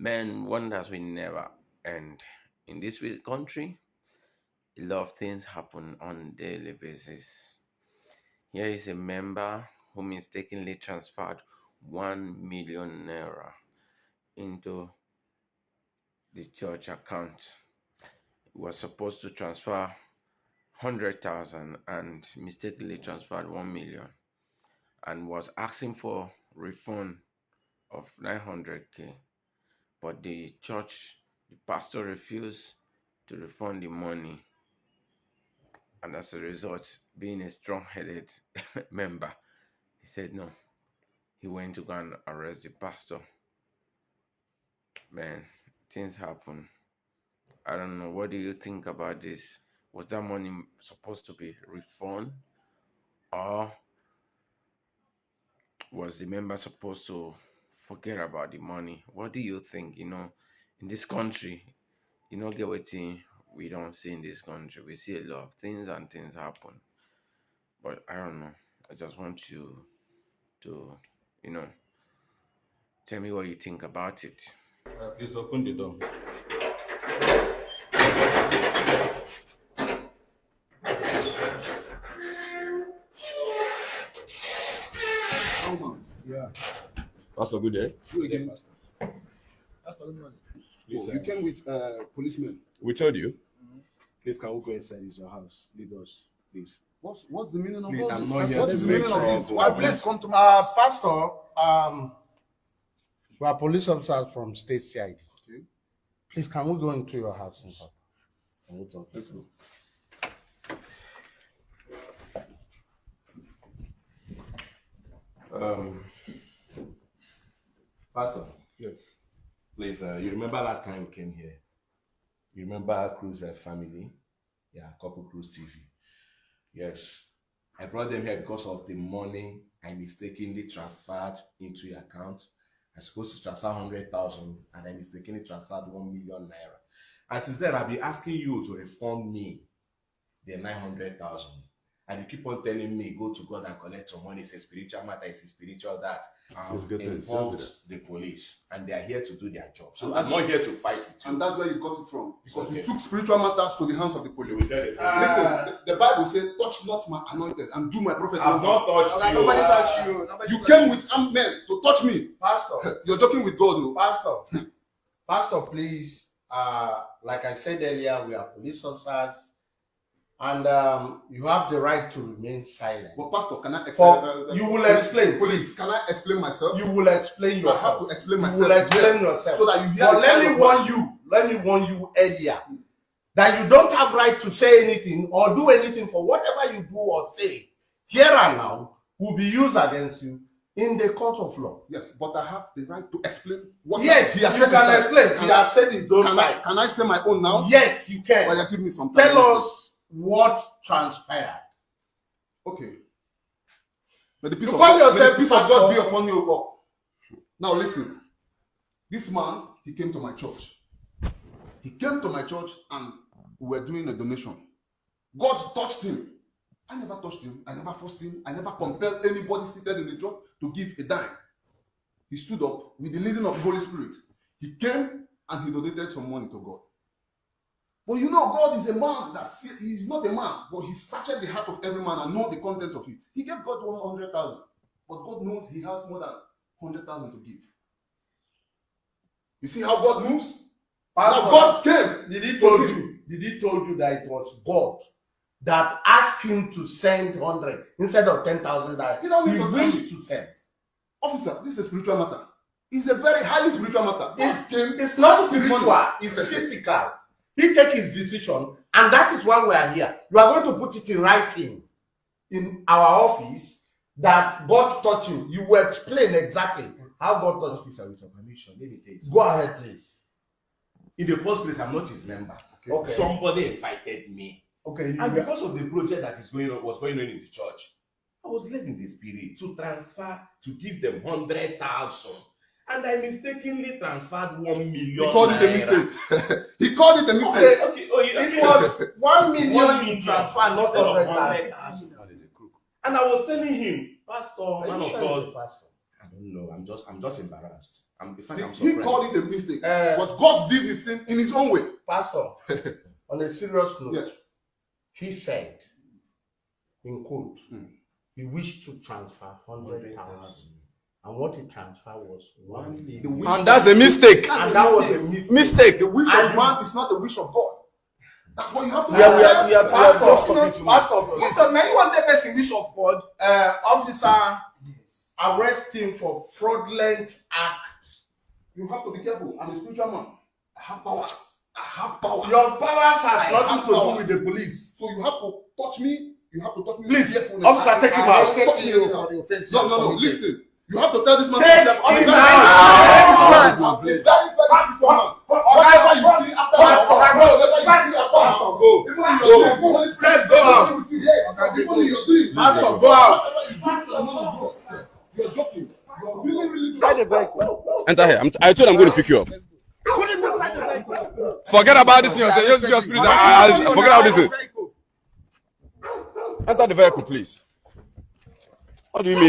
Man, wonders will never end. In this country, a lot of things happen on a daily basis. Here is a member who mistakenly transferred 1 million naira into the church account. He was supposed to transfer 100,000 and mistakenly transferred 1 million and was asking for refund of 900k. But the pastor refused to refund the money, and as a result, being a strong-headed member, he said no. He went to go and arrest the pastor. Man, things happen. I don't know. What do you think about this? Was that money supposed to be refunded, or was the member supposed to forget about the money? What do you think? In this country, get what we don't see in this country. We see a lot of things and things happen. But I don't know. I just want you to, you know, tell me what you think about it. Please open the door. Yeah. Pastor, good day. You again, Pastor. That's for the money. Please, You came with policemen. we told you. Please, can we go inside? It's your house. Lead us, please. What's the meaning of Please, all I'm this? not here What to is the make meaning of this? trouble. Why Please please come to Pastor, we are police officers from state side. Okay. Please, can we go into your house and talk? Can we talk? Let's go. Pastor, Yes. please, you remember last time we came here? You remember Cruz family? Yeah, Couple Cruz TV. Yes. I brought them here because of the money I mistakenly transferred into your account. I'm supposed to transfer 100,000 and I mistakenly transferred 1 million naira. And since then, I've been asking you to refund me the 900,000. And you keep on telling me, go to God and collect some money. It's a spiritual matter, it's a spiritual that. Let's get it, Involved let's the police, and they are here to do their job. So And I'm not here to fight with you. And that's where you got it wrong. Because Okay. you took spiritual matters to the hands of the police. will tell the police. Listen, the Bible says, touch not my anointed and do my prophet I've no not touched Okay, you. nobody touch you. Nobody You touch came you. with armed men to touch me. Pastor. You're joking with God, though. Pastor, please. Like I said earlier, we are police officers, and you have the right to remain silent. But Pastor, can I explain? You will explain, Please, can I explain myself? You will explain I have yourself. to explain You myself. will explain here yourself. so that you hear But the let side me of warn you. Let me warn you earlier that you don't have right to say anything or do anything for whatever you do or say here and now will be used against you in the court of law. Yes, but I have the right to explain what Yes, he you has said can his side. explain. He has said his own Can side. I say my own now? Yes, you can. Well, give me some time. Tell Listen. us what transpired. Okay. May the peace You of call God, may the yourself peace of God be pastor. upon you, Lord. Now listen. This man, he came to my church. He came to my church and we were doing a donation. God touched him. I never touched him. I never forced him. I never compelled anybody seated in the church to give a dime. He stood up with the leading of the Holy Spirit. He came and he donated some money to God. But you know, God is a man that he's not a man, but he searched the heart of every man and know the content of it. He gave God 100,000, but God knows he has more than 100,000 to give. You see how God moves? Pastor, Now God came. Did he told you that it was God that asked him to send 100 instead of 10,000 that You don't he need to wished to send? Officer, this is a spiritual matter. It's a very highly spiritual matter. God came. It's not took his spiritual, money. it's physical. He take his decision, and that is why we are here. You are going to put it in writing in our office that God taught you. You will explain exactly how God taught you. Officer, with your permission, let me tell you. Go ahead, please. In the first place, I'm not his member. Okay. Somebody invited me. Okay. And because of the project that was going on in the church, I was led in the spirit to transfer, to give them 100,000. And I mistakenly transferred 1 million. He called it a naira. mistake. He called it a mistake. Okay. It was 1 million 1 million transfer, not instead of 100,000. 100,000. And I was telling him, Pastor, Are man you of sure God, it's a pastor? I don't know. I'm just embarrassed. I'm surprised. He called it a mistake. But God did his thing in his own way. Pastor, on a serious note, Yes. he said, in quote, he wished to transfer 100,000. And what he transferred was 1 million. And that's a mistake. And that was a mistake. Mistake. The wish of man is not the wish of God. That's what you have to We are just talking too much. Pastor, many want the best in wish of God. Officer, arrest him for fraudulent act. You have to be careful. I'm a spiritual man. I have powers. I have powers. Your powers has I nothing have to do powers. with the police. So you have to touch me. You have to touch me. Please, with carefulness. officer, take him I out. don't touch me anyhow. No. Listen. You have to tell this man. Take to step him out. out. I'm a very, very spiritual man. Whatever you see after go. Even in your dream, Holy Spirit go out. Even in your dream, Pastor, go out. You're joking. You're really. Enter here. I told I'm going to pick you up. Forget about this. Your spirit. Forget how this is. Enter the vehicle, please. What do you mean?